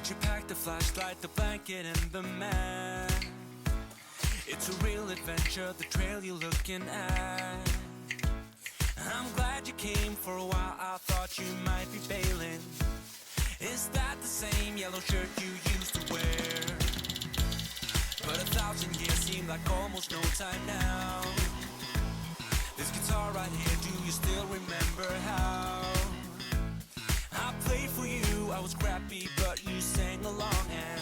you pack the flashlight, the blanket, and the map. It's a real adventure, the trail you're looking at. I'm glad you came. For a while I thought you might be bailing. Is that the same yellow shirt you used to wear? But 1,000 years seem like almost no time now. This guitar right here, do you still remember how I played for you? I was crappy, but you sang along, and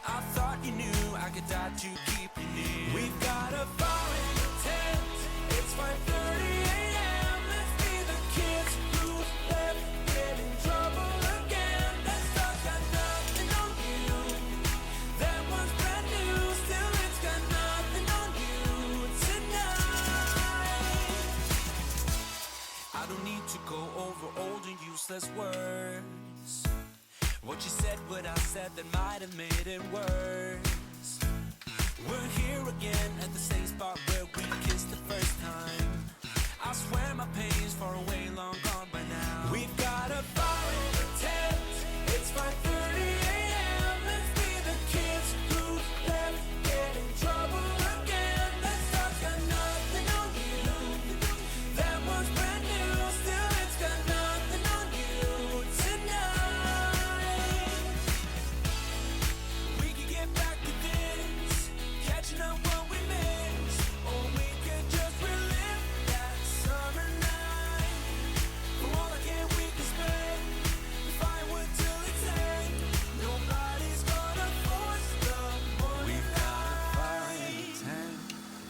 I thought you knew I could die to keep you near. We've got a fire in the tent. It's 5:30 a.m. Let's be the kids who left, get in trouble again. That stuff got nothing on you. That one's brand new. Still, it's got nothing on you tonight. I don't need to go over old and useless words. What you said, what I said, that might have made it worse. We're here again at the same spot where we kissed the first time. I swear my pain's far away, long gone by now. We've got a fire in the tent. It's 5:30 a.m. Let's be the kids who left, get in trouble again. That stuff's got nothing on you. That one's brand new. Still, it's got nothing on you tonight. We could get back to this, catching up what we missed, or we could just relive that summer night. For all I can, we can spend the firewood till it's end. Nobody's gonna force the morning. We've got a fire in the tent.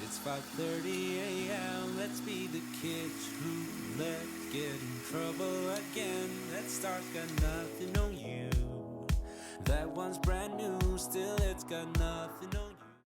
It's 5:30 a.m. Let's be the kids who let get in trouble again. That star's got nothing on you. That one's brand new. Still, it's got nothing.